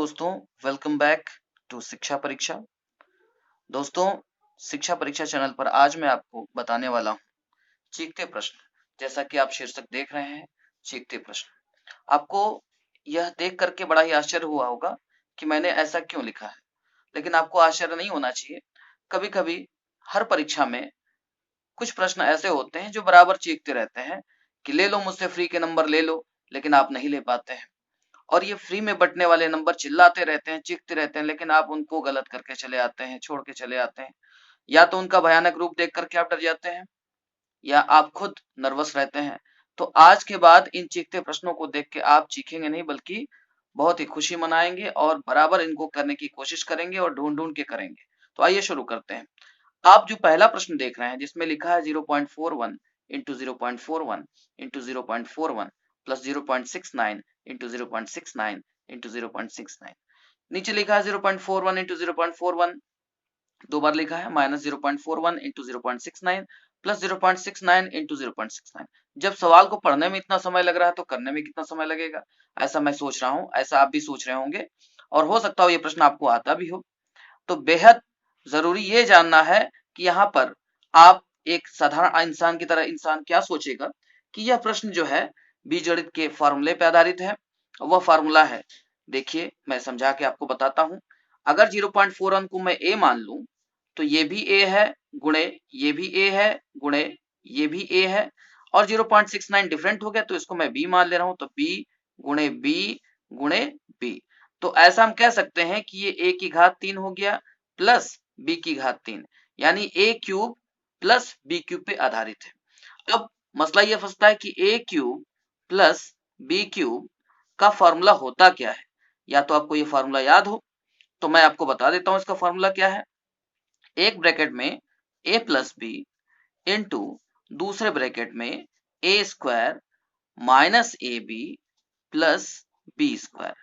दोस्तों, welcome back to शिक्षा परीक्षा। दोस्तों, शिक्षा परीक्षा चैनल पर आज मैं आपको बताने वाला हूँ चीखते प्रश्न। जैसा कि आप शीर्षक देख रहे हैं, चीखते प्रश्न। आपको यह देख करके बड़ा ही आश्चर्य हुआ होगा कि मैंने ऐसा क्यों लिखा है, लेकिन आपको आश्चर्य नहीं होना चाहिए। कभी कभी हर परीक्षा में कुछ प्रश्न ऐसे होते हैं जो बराबर चीखते रहते हैं कि ले लो मुझसे फ्री के नंबर ले लो, लेकिन आप नहीं ले पाते हैं। और ये फ्री में बंटने वाले नंबर चिल्लाते रहते हैं, चीखते रहते हैं, लेकिन आप उनको गलत करके चले आते हैं, छोड़ के चले आते हैं। या तो उनका भयानक रूप देख करके आप डर जाते हैं, या आप खुद नर्वस रहते हैं। तो आज के बाद इन चीखते प्रश्नों को देख के आप चीखेंगे नहीं, बल्कि बहुत ही खुशी मनाएंगे और बराबर इनको करने की कोशिश करेंगे और ढूंढ ढूंढ के करेंगे। तो आइए शुरू करते हैं। आप जो पहला प्रश्न देख रहे हैं जिसमें लिखा है 0.41 into 0.41 into 0.41 plus 0.69 into 0.69 into 0.69, नीचे लिखा है 0.41 इंटू 0.41, दो बार लिखा है, माइनस 0.41 इंटू 0.69 प्लस 0.69 इंटू 0.69। जब सवाल को पढ़ने में इतना समय लग रहा है तो करने में कितना समय लगेगा, ऐसा मैं सोच रहा हूँ, ऐसा आप भी सोच रहे होंगे, और हो सकता हो ये प्रश्न आपको आता भी हो। तो बेहद जरूरी ये जानना है कि यहाँ पर आप एक साधारण इंसान की तरह इंसान क्या सोचेगा कि यह प्रश्न जो है बीजगणित के फॉर्मूले पे आधारित है। वह फॉर्मूला है, देखिए मैं समझा के आपको बताता हूं। अगर 0.41 को मैं ए मान लूं तो ये भी ए है गुणे ये भी ए है गुणे ये भी ए है, और 0.69 डिफरेंट हो गया तो इसको मैं बी मान ले रहा हूं, तो बी गुणे बी गुणे बी। तो ऐसा हम कह सकते हैं कि ये ए की घात 3 हो गया प्लस बी की घात 3, यानी ए क्यूब प्लस बी क्यूब पे आधारित है। अब मसला ये फंसता है कि ए क्यूब प्लस बी क्यूब का फॉर्मूला होता क्या है। या तो आपको ये फॉर्मूला याद हो तो मैं आपको बता देता हूं इसका फॉर्मूला क्या है। एक ब्रैकेट में ए प्लस बी इंटू दूसरे ब्रैकेट में A square minus A B plus B square,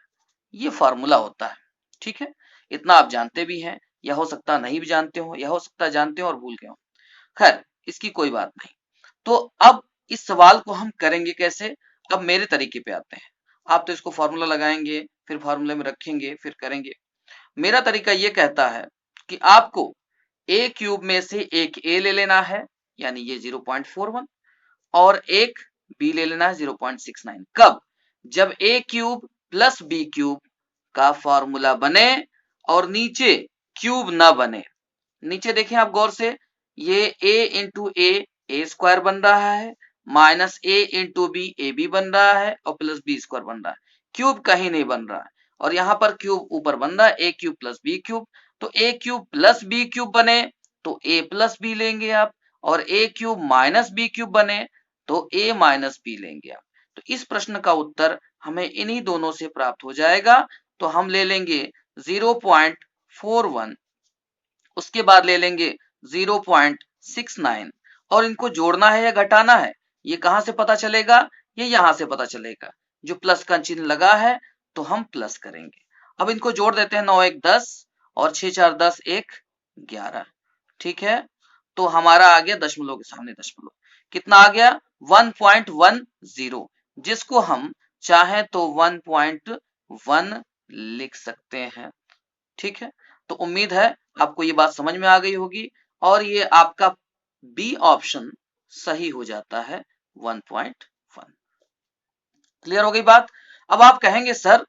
ये फॉर्मूला होता है। ठीक है, इतना आप जानते भी हैं, या हो सकता नहीं भी जानते हो, या हो सकता जानते हो और भूल गए हो। खैर, इसकी कोई बात नहीं। तो अब इस सवाल को हम करेंगे कैसे। अब मेरे तरीके पे आते हैं। आप तो इसको फॉर्मूला लगाएंगे, फिर फॉर्मूले में रखेंगे, फिर करेंगे। मेरा तरीका ये कहता है कि आपको ए क्यूब में से एक ए ले लेना है, यानी ये 0.41, और एक बी ले लेना है 0.69। कब? जब ए क्यूब प्लस बी क्यूब का फॉर्मूला बने और नीचे क्यूब ना बने। नीचे देखें आप गौर से, ये a इंटू ए स्क्वायर बन रहा है, minus A into B A B बन रहा है, और प्लस बी स्क्वायर बन रहा है। क्यूब कहीं नहीं बन रहा है, और यहाँ पर क्यूब ऊपर बन रहा है, ए क्यूब प्लस बी क्यूब। तो ए क्यूब प्लस बी क्यूब बने तो ए प्लस बी लेंगे आप, और ए क्यूब माइनस बी क्यूब बने तो ए माइनस बी लेंगे आप। तो इस प्रश्न का उत्तर हमें इन्हीं दोनों से प्राप्त हो जाएगा। तो हम ले लेंगे 0.41, उसके बाद ले लेंगे 0.69, और इनको जोड़ना है या घटाना है, ये कहां से पता चलेगा, ये यहां से पता चलेगा। जो प्लस का चिन्ह लगा है तो हम प्लस करेंगे। अब इनको जोड़ देते हैं, 9 1 10 और 6 4 10 1 11। ठीक है, तो हमारा आ गया दशमलव के सामने दशमलव, कितना आ गया 1.10, जिसको हम चाहे तो 1.1 लिख सकते हैं। ठीक है, तो उम्मीद है आपको ये बात समझ में आ गई होगी, और ये आपका बी ऑप्शन सही हो जाता है 1.1। क्लियर हो गई बात। अब आप कहेंगे सर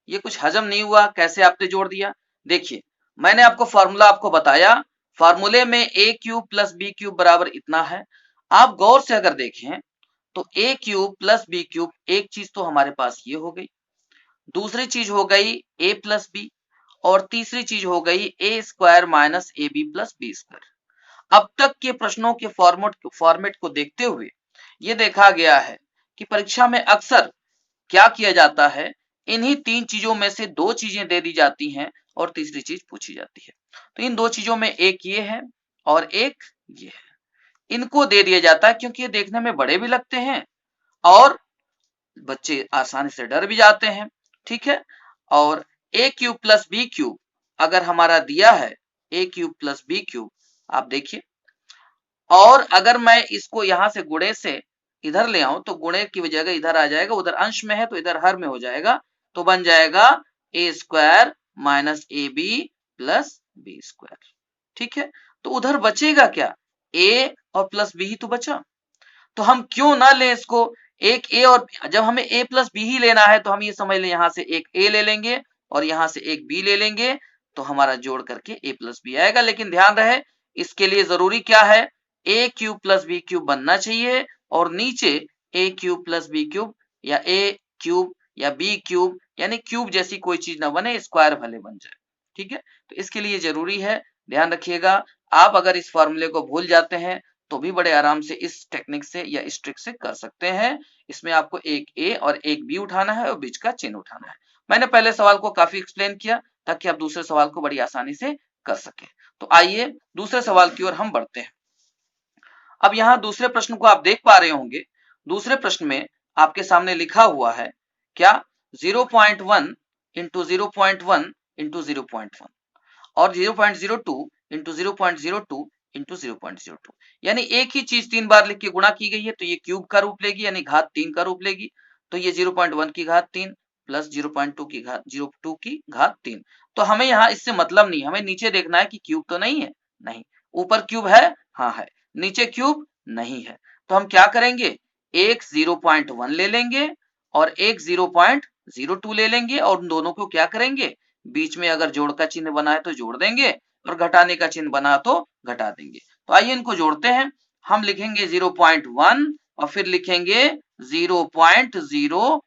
ये कुछ हजम नहीं हुआ, कैसे आपने जोड़ दिया। देखिए, मैंने आपको फॉर्मूला आपको बताया, फॉर्मूले में ए क्यूब प्लस बी क्यूब बराबर इतना है। आप गौर से अगर देखें तो ए क्यूब प्लस बी क्यूब, एक चीज तो हमारे पास ये हो गई, दूसरी चीज हो गई ए प्लस बी, और तीसरी चीज हो गई A square minus A B plus B square. अब तक के प्रश्नों के फॉर्मेट को देखते हुए ये देखा गया है कि परीक्षा में अक्सर क्या किया जाता है, इन्हीं तीन चीजों में से दो चीजें दे दी जाती हैं और तीसरी चीज पूछी जाती है। तो इन दो चीजों में एक ये है और एक ये है, इनको दे दिया जाता है क्योंकि ये देखने में बड़े भी लगते हैं और बच्चे आसानी से डर भी जाते हैं। ठीक है, और ए क्यूब प्लस बी क्यूब अगर हमारा दिया है, ए क्यूब प्लस बी क्यूब, आप देखिए, और अगर मैं इसको यहां से गुणे से इधर ले आऊं तो गुणे की जगह इधर आ जाएगा, उधर अंश में है तो इधर हर में हो जाएगा, तो बन जाएगा A square minus A B plus B square. ठीक है, तो उधर बचेगा क्या, ए और प्लस बी ही तो बचा। तो हम क्यों ना लें इसको, एक ए और जब हमें ए प्लस बी ही लेना है तो हम ये समझ लें यहां से एक ए ले लेंगे और यहां से एक बी ले लेंगे, तो हमारा जोड़ करके ए प्लस बी आएगा। लेकिन ध्यान रहे इसके लिए जरूरी क्या है, ए क्यूब प्लस बी क्यूब बनना चाहिए और नीचे ए क्यूब प्लस बी क्यूब या ए क्यूब या बी क्यूब यानी क्यूब जैसी कोई चीज ना बने, स्क्वायर भले बन जाए। ठीक है, तो इसके लिए जरूरी है, ध्यान रखिएगा। आप अगर इस फॉर्मूले को भूल जाते हैं तो भी बड़े आराम से इस टेक्निक से या इस ट्रिक से कर सकते हैं। इसमें आपको एक ए और एक बी उठाना है और बीच का चिन्ह उठाना है। मैंने पहले सवाल को काफी एक्सप्लेन किया ताकि आप दूसरे सवाल को बड़ी आसानी से कर सकें। तो आइए दूसरे सवाल की ओर हम बढ़ते हैं। अब यहाँ दूसरे प्रश्न को आप देख पा रहे होंगे। दूसरे प्रश्न में आपके सामने लिखा हुआ है क्या, 0.1 इंटू 0.1 इंटू 0.1 और 0.02 इंटू 0.02 इंटू 0.02, यानी एक ही चीज 3 बार लिख के गुणा की गई है तो ये क्यूब का रूप लेगी यानी घात 3 का रूप लेगी। तो ये 0.1 की घात 3 प्लस 0.2 की घात 0.2 की घात 3। तो हमें यहाँ इससे मतलब नहीं, हमें नीचे देखना है कि क्यूब तो नहीं है, नहीं। ऊपर क्यूब है, हाँ है। नीचे क्यूब नहीं है, तो हम क्या करेंगे, एक 0.1 ले लेंगे और एक 0.02 ले लेंगे और उन दोनों को क्या करेंगे, बीच में अगर जोड़ का चिन्ह बना है तो जोड़ देंगे और घटाने का चिन्ह बना तो घटा देंगे। तो आइए इनको जोड़ते हैं। हम लिखेंगे 0.1 और फिर लिखेंगे 0.02।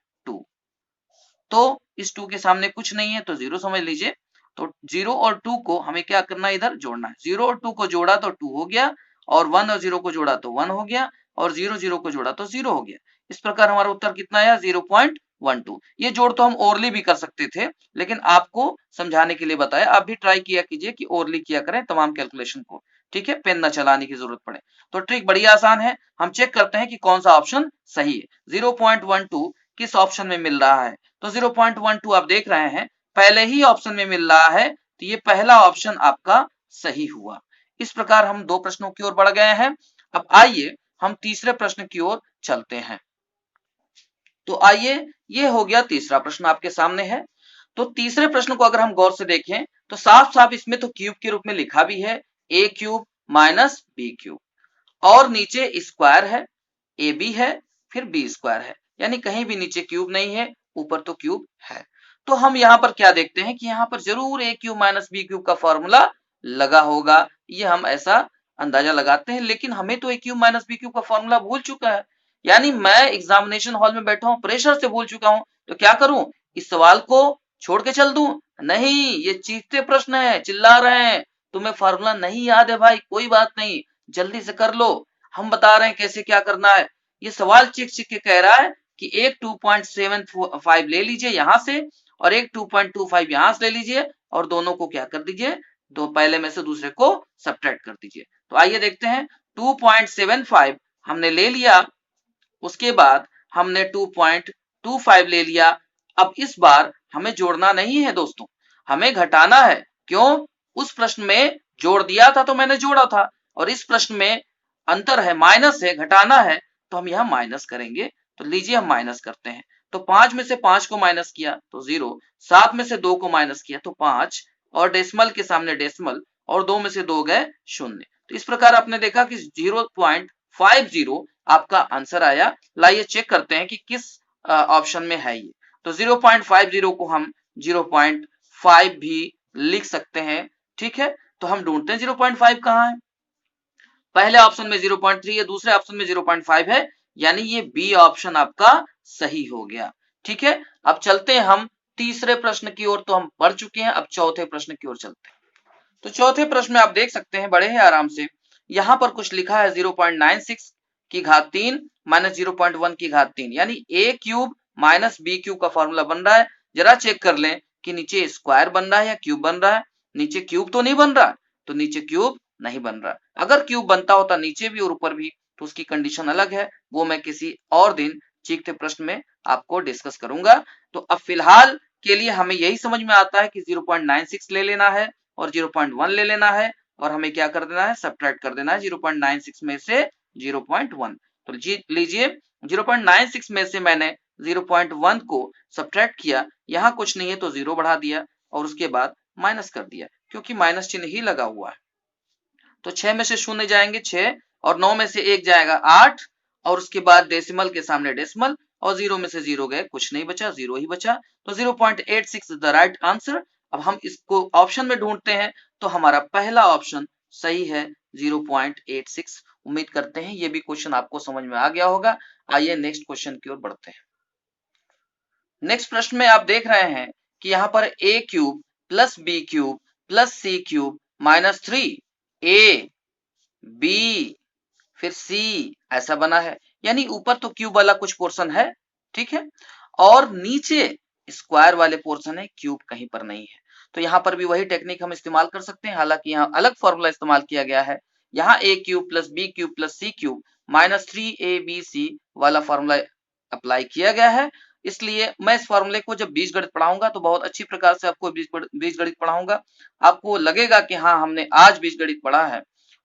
तो इस 2 के सामने कुछ नहीं है तो 0 समझ लीजिए। तो 0 और 2 को हमें क्या करना है, इधर जोड़ना है। 0 और 2 को जोड़ा तो 2 हो गया और 1 और 0 को जोड़ा तो 1 हो गया और 0 0 को जोड़ा तो 0 हो गया। इस प्रकार हमारा उत्तर कितना आया, 0.12। ये जोड़ तो हम ओरली भी कर सकते थे लेकिन आपको समझाने के लिए बताया। आप भी ट्राई किया कीजिए कि ओरली किया करें तमाम कैलकुलेशन को। ठीक है, पेन न चलाने की जरूरत पड़े। तो ट्रिक बड़ी आसान है, हम चेक करते हैं कि कौन सा ऑप्शन सही है। 0.12 किस ऑप्शन में मिल रहा है, तो 0.12 आप देख रहे हैं पहले ही ऑप्शन में मिल रहा है, तो ये पहला ऑप्शन आपका सही हुआ। इस प्रकार हम 2 प्रश्नों की ओर बढ़ गए हैं। अब आइए हम तीसरे प्रश्न की ओर चलते हैं। तो आइए, ये हो गया तीसरा प्रश्न आपके सामने है। तो तीसरे प्रश्न को अगर हम गौर से देखें तो साफ साफ इसमें तो क्यूब के रूप में लिखा भी है, ए क्यूब माइनस बी क्यूब, और नीचे स्क्वायर है, ए बी है फिर बी स्क्वायर है, यानी कहीं भी नीचे क्यूब नहीं है, ऊपर तो क्यूब है। तो हम यहाँ पर क्या देखते हैं कि यहाँ पर जरूर ए क्यूब माइनस बी क्यूब का फॉर्मूला लगा होगा, ये हम ऐसा अंदाजा लगाते हैं। लेकिन हमें तो ए क्यूब माइनस बी क्यूब का फॉर्मूला भूल चुका है, यानी मैं एग्जामिनेशन हॉल में बैठा हूँ, प्रेशर से भूल चुका हूँ, तो क्या करूं, इस सवाल को छोड़ के चल दूं? नहीं, ये चीखते प्रश्न है, चिल्ला रहे हैं, तुम्हें फॉर्मूला नहीं याद है भाई, कोई बात नहीं, जल्दी से कर लो, हम बता रहे हैं कैसे क्या करना है। ये सवाल चीख चीख के कह रहा है कि एक 2.75 ले लीजिए यहां से और एक 2.25 यहां से ले लीजिए और दोनों को क्या कर दीजिए, दो पहले में से दूसरे को सब्ट्रैक्ट कर दीजिए। तो आइए देखते हैं, 2.75 हमने ले लिया, उसके बाद हमने 2.25 ले लिया। अब इस बार हमें जोड़ना नहीं है दोस्तों, हमें घटाना है। क्यों, उस प्रश्न में जोड़ दिया था तो मैंने जोड़ा था और इस प्रश्न में अंतर है, माइनस है, घटाना है, तो हम यहाँ माइनस करेंगे। तो लीजिए हम माइनस करते हैं। तो 5 में से 5 को माइनस किया तो 0, 7 में से 2 को माइनस किया तो 5 और डेसिमल के सामने डेसिमल और 2 में से 2 गए 0। तो इस प्रकार आपने देखा कि 0.50 आपका आंसर आया। लाइए चेक करते हैं कि किस ऑप्शन में है ये। तो 0.50 को हम 0.5 भी लिख सकते हैं। ठीक है, तो हम ढूंढते हैं 0.5 कहाँ है। पहले ऑप्शन में 0.3 है, दूसरे ऑप्शन में 0.5 है, यानी ये बी ऑप्शन आपका सही हो गया। ठीक है, अब चलते हैं हम तीसरे प्रश्न की ओर, तो हम पढ़ चुके हैं, अब चौथे प्रश्न की ओर चलते हैं। तो चौथे प्रश्न में आप देख सकते हैं, बड़े हैं आराम से, यहां पर कुछ लिखा है 0.96 की घात 3 माइनस 0.1 की घात 3, यानी ए क्यूब माइनस बी क्यूब का फॉर्मूला बन रहा है। जरा चेक कर लें कि नीचे स्क्वायर बन रहा है या क्यूब बन रहा है। नीचे क्यूब तो नहीं बन रहा, तो नीचे क्यूब नहीं बन रहा। अगर क्यूब बनता होता नीचे भी और ऊपर भी तो उसकी कंडीशन अलग है, वो मैं किसी और दिन चीखते प्रश्न में आपको डिस्कस करूंगा। तो अब फिलहाल के लिए हमें यही समझ में आता है कि 0.96 ले लेना है और 0.1 ले लेना है और हमें क्या कर देना है, सब्ट्रैक्ट कर देना है 0.96 में से 0.1। तो लीजिए 0.96 में से मैंने 0.1 को सब्ट्रैक्ट किया, यहाँ कुछ नहीं है तो 0 बढ़ा दिया और उसके बाद माइनस कर दिया, क्योंकि माइनस चिन्ह ही लगा हुआ है। तो 6 में से शून्य जाएंगे 6 और 9 में से 1 जाएगा 8 और उसके बाद डेसिमल के सामने डेसिमल और 0 में से 0 गए, कुछ नहीं बचा, 0 ही बचा। तो 0.86 इज द राइट आंसर। अब हम इसको ऑप्शन में ढूंढते हैं तो हमारा पहला ऑप्शन सही है 0.86। उम्मीद करते हैं ये भी क्वेश्चन आपको समझ में आ गया होगा। आइए नेक्स्ट क्वेश्चन की ओर बढ़ते हैं। नेक्स्ट प्रश्न में आप देख रहे हैं कि यहाँ पर a cube plus B cube plus C cube minus 3 a B फिर सी ऐसा बना है, यानी ऊपर तो क्यूब वाला कुछ पोर्शन है, ठीक है, और नीचे स्क्वायर वाले पोर्शन है, क्यूब कहीं पर नहीं है। तो यहाँ पर भी वही टेक्निक हम इस्तेमाल कर सकते हैं, हालांकि यहाँ अलग फॉर्मूला इस्तेमाल किया गया है। यहाँ a cube plus B cube plus C cube minus 3ab वाला फॉर्मूला अप्लाई किया गया है। इसलिए मैं इस फॉर्मूले को जब बीजगणित पढ़ाऊंगा तो बहुत अच्छी प्रकार से आपको बीजगणित पढ़ाऊंगा, आपको लगेगा कि हाँ हमने आज बीजगणित पढ़ा है।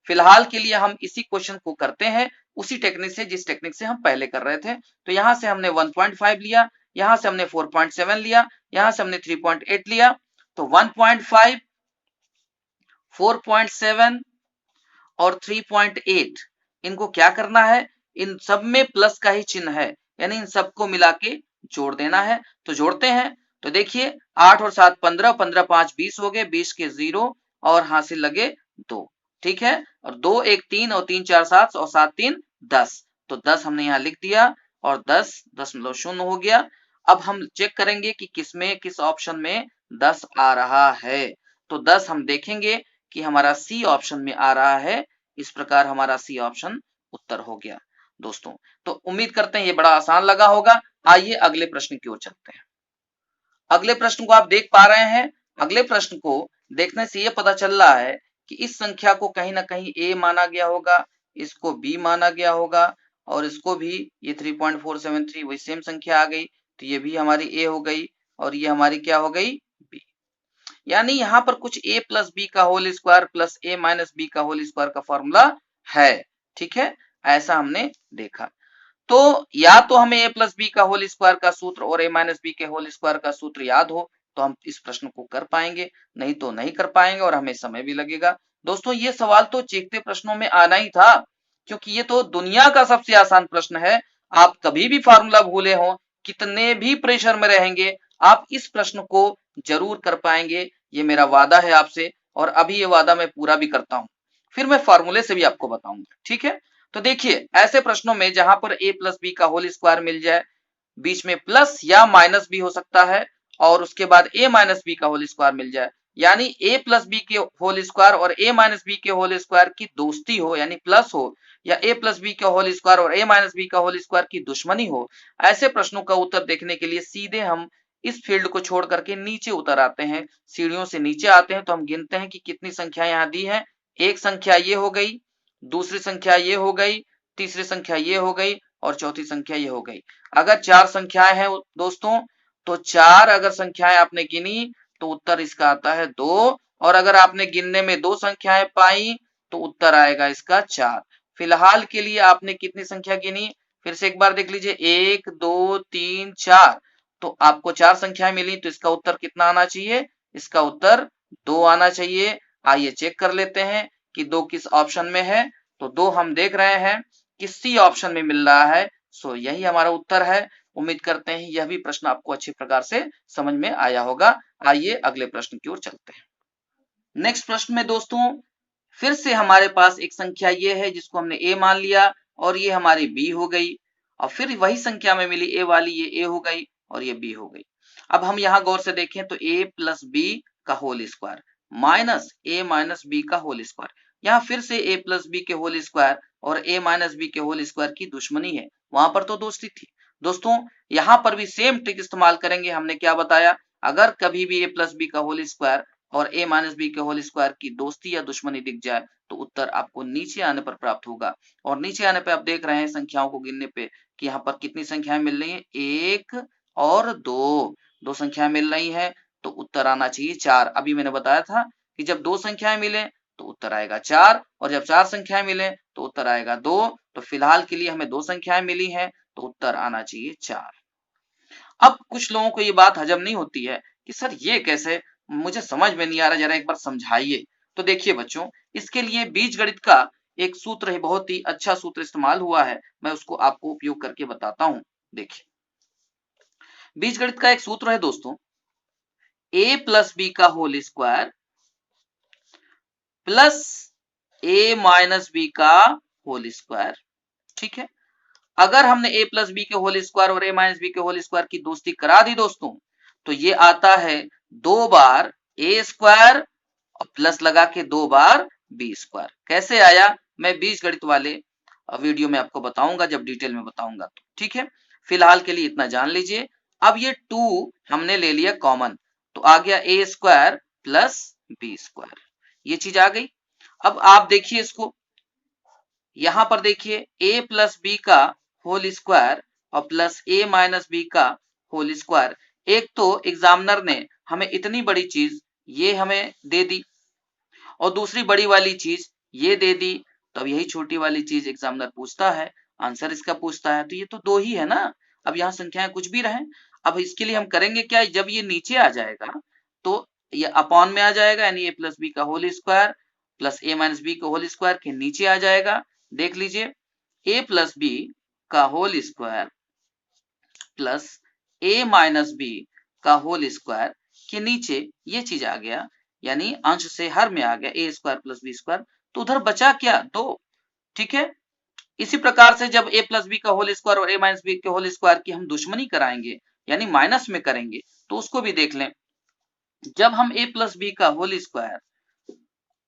फिलहाल के लिए हम इसी क्वेश्चन को करते हैं उसी टेक्निक से जिस टेक्निक से हम पहले कर रहे थे। तो यहां से हमने 1.5 लिया, यहां से हमने 4.7 लिया, यहां से हमने 3.8 लिया। तो 1.5, 4.7 और 3.8 इनको क्या करना है, इन सब में प्लस का ही चिन्ह है, यानी इन सबको मिला के जोड़ देना है। तो जोड़ते हैं तो देखिए 8 और 7 15, 15 5 20 हो गए, 20 के 0 और हासिल लगे 2, ठीक है, और 2 1 3 और 3 4 7 और 7 3 10। तो 10 हमने यहाँ लिख दिया और 10.0 हो गया। अब हम चेक करेंगे कि किसमें किस ऑप्शन में 10 आ रहा है। तो 10 हम देखेंगे कि हमारा सी ऑप्शन में आ रहा है। इस प्रकार हमारा सी ऑप्शन उत्तर हो गया दोस्तों। तो उम्मीद करते हैं ये बड़ा आसान लगा होगा। आइए अगले प्रश्न की ओर चलते हैं। अगले प्रश्न को आप देख पा रहे हैं। अगले प्रश्न को देखने से ये पता चल रहा है कि इस संख्या को कहीं ना कहीं a माना गया होगा, इसको b माना गया होगा और इसको भी, ये 3.473 वही सेम संख्या आ गई, तो ये भी हमारी a हो गई और ये हमारी क्या हो गई, b। यानी यहाँ पर कुछ a प्लस बी का whole square plus a minus B का होल स्क्वायर का फॉर्मूला है, ठीक है, ऐसा हमने देखा। तो या तो हमें a प्लस बी का होल स्क्वायर का सूत्र और a माइनस बी के होल स्क्वायर का सूत्र याद हो तो हम इस प्रश्न को कर पाएंगे, नहीं तो नहीं कर पाएंगे और हमें समय भी लगेगा। दोस्तों ये सवाल तो चीखते प्रश्नों में आना ही था, क्योंकि ये तो दुनिया का सबसे आसान प्रश्न है। आप कभी भी फार्मूला भूले हो, कितने भी प्रेशर में रहेंगे, आप इस प्रश्न को जरूर कर पाएंगे, ये मेरा वादा है आपसे, और अभी ये वादा मैं पूरा भी करता हूं। फिर मैं फार्मूले से भी आपको बताऊंगा, ठीक है। तो देखिए ऐसे प्रश्नों में जहां पर a प्लस बी का होल स्क्वायर मिल जाए, बीच में प्लस या माइनस भी हो सकता है, और उसके बाद a माइनस बी का होल स्क्वायर मिल जाए, यानी a प्लस बी के होल स्क्वायर और a माइनस बी के होल स्क्वायर की दोस्ती हो, यानी प्लस हो, या a प्लस बी का होल स्क्वायर और a माइनस बी का होल स्क्वायर की दुश्मनी हो, ऐसे प्रश्नों का उत्तर देखने के लिए सीधे हम इस फील्ड को छोड़ करके नीचे उतर आते हैं, सीढ़ियों से नीचे आते हैं। तो हम गिनते हैं कि कितनी संख्या यहाँ दी है। एक संख्या ये हो गई, दूसरी संख्या ये हो गई, तीसरी संख्या ये हो गई और चौथी संख्या ये हो गई। अगर 4 संख्याएं हैं दोस्तों, तो 4 अगर संख्याएं आपने गिनी तो उत्तर इसका आता है 2, और अगर आपने गिनने में 2 संख्याएं पाई तो उत्तर आएगा इसका 4। फिलहाल के लिए आपने कितनी संख्या गिनी, फिर से एक बार देख लीजिए, 1 2 3 4, तो आपको 4 संख्याएं मिली, तो इसका उत्तर कितना आना चाहिए, इसका उत्तर 2 आना चाहिए। आइए चेक कर लेते हैं कि 2 किस ऑप्शन में है। तो 2 हम देख रहे हैं कि सी ऑप्शन में मिल रहा है, सो यही हमारा उत्तर है। उम्मीद करते हैं यह भी प्रश्न आपको अच्छी प्रकार से समझ में आया होगा। आइए अगले प्रश्न की ओर चलते हैं। नेक्स्ट प्रश्न में दोस्तों फिर से हमारे पास एक संख्या ये है जिसको हमने a मान लिया और ये हमारी b हो गई, और फिर वही संख्या में मिली a वाली, ये a हो गई और ये b हो गई। अब हम यहाँ गौर से देखें तो a प्लस बी का whole square minus a minus B का होल स्क्वायर, यहाँ फिर से a प्लस बी के होल स्क्वायर और a माइनस बी के होल स्क्वायर की दुश्मनी है, वहां पर तो दोस्ती थी। दोस्तों यहाँ पर भी सेम ट्रिक इस्तेमाल करेंगे। हमने क्या बताया, अगर कभी भी a प्लस बी का होल स्क्वायर और a माइनस बी के होल स्क्वायर की दोस्ती या दुश्मनी दिख जाए तो उत्तर आपको नीचे आने पर प्राप्त होगा। और नीचे आने पे आप देख रहे हैं संख्याओं को गिनने पे कि यहाँ पर कितनी संख्याएं मिल रही हैं, 1 और 2, 2 संख्याएं मिल रही हैं, तो उत्तर आना चाहिए 4। अभी मैंने बताया था कि जब 2 संख्याएं मिले तो उत्तर आएगा 4, और जब 4 संख्याएं मिले तो उत्तर आएगा 2। तो फिलहाल के लिए हमें 2 संख्याएं मिली हैं, तो उत्तर आना चाहिए 4। अब कुछ लोगों को ये बात हजम नहीं होती है कि सर ये कैसे, मुझे समझ में नहीं आ रहा, जरा एक बार समझाइए। तो देखिए बच्चों, इसके लिए बीजगणित का एक सूत्र है, बहुत ही अच्छा सूत्र इस्तेमाल हुआ है, मैं उसको आपको उपयोग करके बताता हूं। देखिए, बीजगणित का एक सूत्र है दोस्तों, a प्लस बी का whole square plus a minus B का होल स्क्वायर। ठीक है, अगर हमने a प्लस बी के होल स्क्वायर और a माइनस बी के होल स्क्वायर की दोस्ती करा दी दोस्तों, तो ये आता है 2 बार a स्क्वायर और प्लस लगा के 2 बार b स्क्वायर। कैसे आया, मैं बीजगणित वाले वीडियो में आपको बताऊंगा, जब डिटेल में बताऊंगा तो। ठीक है, फिलहाल के लिए इतना जान लीजिए। अब ये 2 हमने ले लिया कॉमन, तो आ गया a square plus b square, ये चीज आ गई। अब आप देखिए इसको, यहां पर देखिए a प्लस बी का होल स्क्वायर और प्लस a माइनस बी का होल स्क्वायर। एक तो एग्जामिनर ने हमें इतनी बड़ी चीज ये हमें दे दी और दूसरी बड़ी वाली चीज ये दे दी, तो अब यही छोटी वाली चीज एग्जामिनर पूछता है, आंसर इसका पूछता है, तो ये तो 2 ही है ना। अब यहाँ संख्याएं कुछ भी रहे, अब इसके लिए हम करेंगे क्या, जब ये नीचे आ जाएगा तो ये अपॉन में आ जाएगा, यानी ए प्लस बी का होल स्क्वायर प्लस ए माइनस बी का होल स्क्वायर के नीचे आ जाएगा। देख लीजिए, ए प्लस बी का होल स्क्वायर प्लस ए माइनस बी का होल स्क्वायर के नीचे ये चीज आ गया, यानी अंश से हर में आ गया ए स्क्वायर प्लस बी स्क्वायर, तो उधर बचा क्या, 2। ठीक है, इसी प्रकार से जब ए प्लस बी का होल स्क्वायर और ए माइनस बी के होल स्क्वायर की हम दुश्मनी कराएंगे, यानी माइनस में करेंगे, तो उसको भी देख लें। जब हम ए प्लस बी का होल स्क्वायर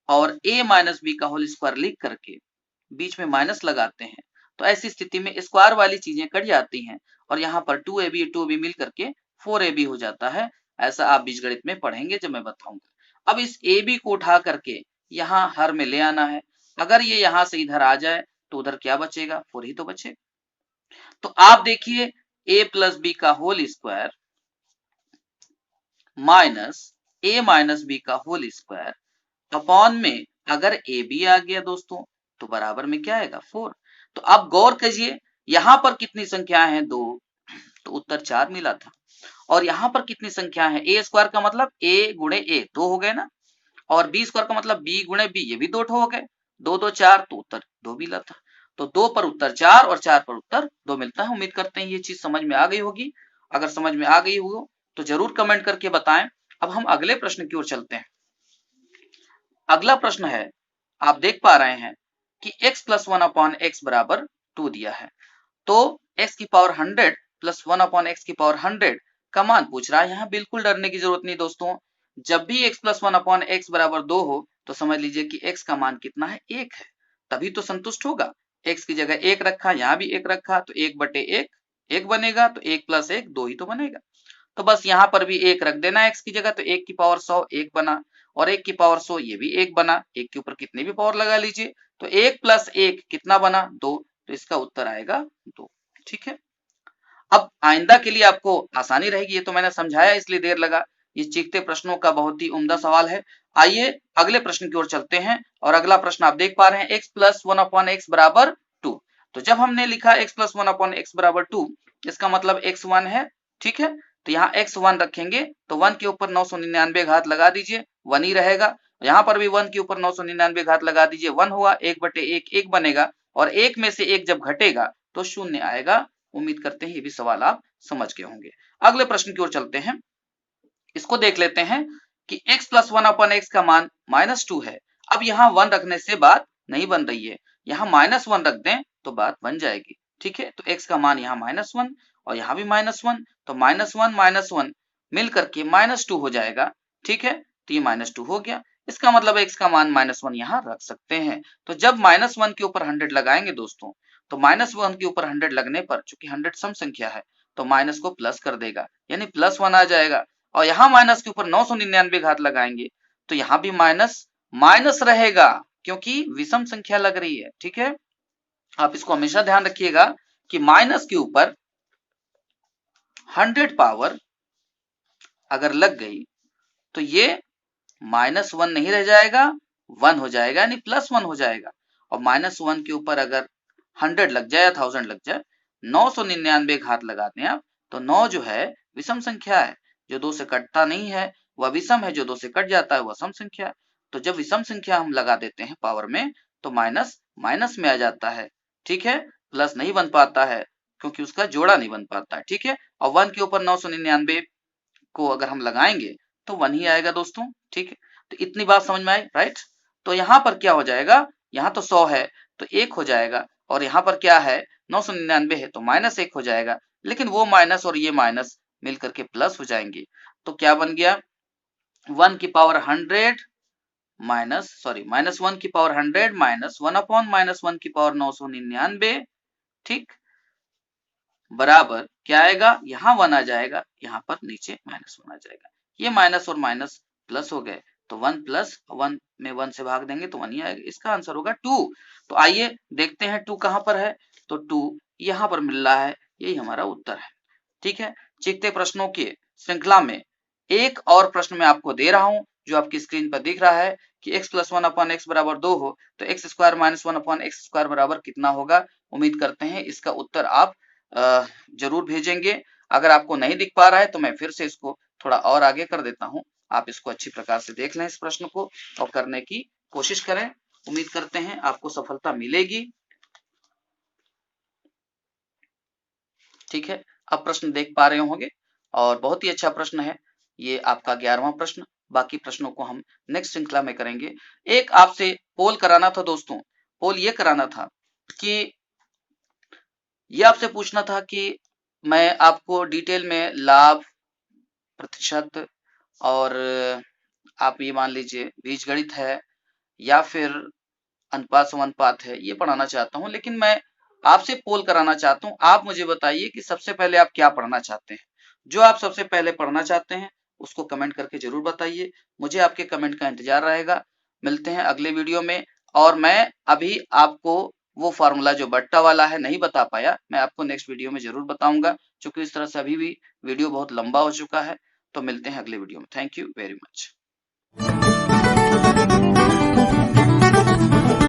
और ए माइनस बी का होल स्क्वायर लिख करके बीच में माइनस लगाते हैं, तो ऐसी स्थिति में स्क्वायर वाली चीजें कट जाती हैं और यहाँ पर 2ab मिल करके 4ab हो जाता है। ऐसा आप बीजगणित में पढ़ेंगे जब मैं बताऊंगा। अब इस ab को उठा करके यहाँ हर में ले आना है, अगर ये यहाँ से इधर आ जाए तो उधर क्या बचेगा, 4 ही तो बचेगा। तो आप देखिए, a प्लस बी का whole square minus a minus B का होल स्क्वायर अपॉन में अगर ए बी आ गया दोस्तों, तो बराबर में क्या आएगा, 4। तो आप गौर कीजिए, यहां पर कितनी संख्याएं हैं, 2, तो उत्तर 4 मिला था। और यहां पर कितनी संख्या है, ए स्क्वायर का मतलब a गुणे ए, 2 हो गए ना, और बी स्क्वायर का मतलब b गुणे बी, ये भी 2 हो गए, 2 2 4, तो उत्तर 2 मिला था। तो 2 पर उत्तर 4 और 4 पर उत्तर 2 मिलता है। उम्मीद करते हैं ये चीज समझ में आ गई होगी। अगर समझ में आ गई हो तो जरूर कमेंट करके बताएं। अब हम अगले प्रश्न की ओर चलते हैं। अगला प्रश्न है, आप देख पा रहे हैं कि x प्लस 1 अपॉन एक्स बराबर 2 दिया है, तो x की पावर 100 प्लस 1 अपॉन एक्स की पावर 100 का मान पूछ रहा है। यहाँ बिल्कुल डरने की जरूरत नहीं दोस्तों, जब भी x प्लस 1 अपॉन एक्स बराबर 2 हो तो समझ लीजिए कि x का मान कितना है, 1 है, तभी तो संतुष्ट होगा। x की जगह 1 रखा, यहाँ भी 1 रखा, तो 1 बटे 1 1 बनेगा, तो 1 प्लस 1 2 ही तो बनेगा। तो बस यहाँ पर भी 1 रख देना x की जगह, तो 1 की पावर 100 1 बना, और 1 की पावर 100 ये भी 1 बना, 1 के ऊपर कितनी भी पावर लगा लीजिए, तो 1 प्लस 1 कितना बना, 2, तो इसका उत्तर आएगा 2। ठीक है, अब आइंदा के लिए आपको आसानी रहेगी, ये तो मैंने समझाया इसलिए देर लगा। ये चीखते प्रश्नों का बहुत ही उम्दा सवाल है। आइए अगले प्रश्न की ओर चलते हैं, और अगला प्रश्न आप देख पा रहे हैं, x प्लस 1 अपॉन एक्स बराबर 2। तो जब हमने लिखा x प्लस 1 अपॉन एक्स बराबर 2, इसका मतलब x1 है। ठीक है, तो यहाँ x1 रखेंगे, तो 1 के ऊपर 999 घात लगा दीजिए, 1 ही रहेगा। यहाँ पर भी 1 के ऊपर 999 घात लगा दीजिए, 1 हुआ, 1 बटे 1 1 बनेगा, और 1 में से 1 जब घटेगा तो 0 आएगा। उम्मीद करते हैं ये भी सवाल आप समझ गए होंगे। अगले प्रश्न की ओर चलते हैं, इसको देख लेते हैं कि x प्लस 1 अपॉन एक्स का मान -2 है। अब यहाँ 1 रखने से बात नहीं बन रही है, यहाँ -1 रख दें तो बात बन जाएगी। ठीक है, तो x का मान यहाँ -1 और यहाँ भी -1, तो -1 मिल करके -2 हो जाएगा। ठीक है, तो ये -2 हो गया, इसका मतलब x का मान -1 यहाँ रख सकते हैं। तो जब -1 के ऊपर 100 लगाएंगे दोस्तों, तो -1 के ऊपर 100 लगने पर, चूंकि 100 सम संख्या है, तो माइनस को प्लस कर देगा, यानी +1 आ जाएगा। और यहाँ माइनस के ऊपर 999 घात लगाएंगे, तो यहाँ भी माइनस माइनस रहेगा, क्योंकि विषम संख्या लग रही है। ठीक है, आप इसको हमेशा ध्यान रखिएगा कि माइनस के ऊपर 100 पावर अगर लग गई तो ये -1 नहीं रह जाएगा, 1 हो जाएगा, यानी +1 हो जाएगा। और -1 के ऊपर अगर 100 लग जाए या 1000 लग जाए, 999 घात लगा दें आप, तो 9 जो है विषम संख्या है, जो 2 से कटता नहीं है वह विषम है, जो 2 से कट जाता है वह सम संख्या है। तो जब विषम संख्या हम लगा देते हैं पावर में तो माइनस माइनस में आ जाता है, ठीक है, प्लस नहीं बन पाता है क्योंकि उसका जोड़ा नहीं बन पाता है, ठीक है। और 1 के ऊपर 999 को अगर हम लगाएंगे तो 1 ही आएगा दोस्तों, ठीक है। तो इतनी बात समझ में आई, राइट। तो यहाँ पर क्या हो जाएगा, यहाँ तो 100 है तो 1 हो जाएगा, और यहाँ पर क्या है 999 है तो -1 हो जाएगा, लेकिन वो माइनस और ये माइनस मिलकर के प्लस हो जाएंगे। तो क्या बन गया, 1 की पावर 100 माइनस 1 की पावर 100 माइनस 1 अपॉन माइनस 1 की पावर 999, ठीक, बराबर क्या आएगा, यहाँ 1 आ जाएगा, यहाँ पर नीचे -1 आ जाएगा। ये माइनस और माइनस प्लस हो गए तो 1 प्लस 1 में 1 से भाग देंगे तो 1 ही आएगा। इसका आंसर होगा 2। तो आइए देखते हैं 2 कहां पर है, तो 2 यहाँ पर मिल रहा है, यही हमारा उत्तर है, ठीक है। चीखते प्रश्नों की श्रृंखला में एक और प्रश्न मैं आपको दे रहा हूं जो आपकी स्क्रीन पर दिख रहा है कि x प्लस 1 अपॉन एक्स बराबर 2 हो तो x square minus 1 upon x square बराबर कितना होगा। उम्मीद करते हैं इसका उत्तर आप जरूर भेजेंगे। अगर आपको नहीं दिख पा रहा है तो मैं फिर से इसको थोड़ा और आगे कर देता हूं, आप इसको अच्छी प्रकार से देख लें इस प्रश्न को और करने की कोशिश करें। उम्मीद करते हैं आपको सफलता मिलेगी, ठीक है। अब प्रश्न देख पा रहे होंगे और बहुत ही अच्छा प्रश्न है ये, आपका 11वां प्रश्न। बाकी प्रश्नों को हम नेक्स्ट श्रृंखला में करेंगे। एक आपसे पोल कराना था दोस्तों, पोल ये कराना था कि ये आपसे पूछना था कि मैं आपको डिटेल में लाभ, प्रतिशत और आप ये मान लीजिए बीजगणित है या फिर अनुपात समानुपात है ये पढ़ाना चाहता हूं, लेकिन मैं आपसे पोल कराना चाहता हूं। आप मुझे बताइए कि सबसे पहले आप क्या पढ़ना चाहते हैं। जो आप सबसे पहले पढ़ना चाहते हैं उसको कमेंट करके जरूर बताइए, मुझे आपके कमेंट का इंतजार रहेगा। मिलते हैं अगले वीडियो में। और मैं अभी आपको वो फार्मूला जो बट्टा वाला है नहीं बता पाया, मैं आपको नेक्स्ट वीडियो में जरूर बताऊंगा, क्योंकि इस तरह से अभी भी वीडियो बहुत लंबा हो चुका है। तो मिलते हैं अगले वीडियो में। Thank you very much.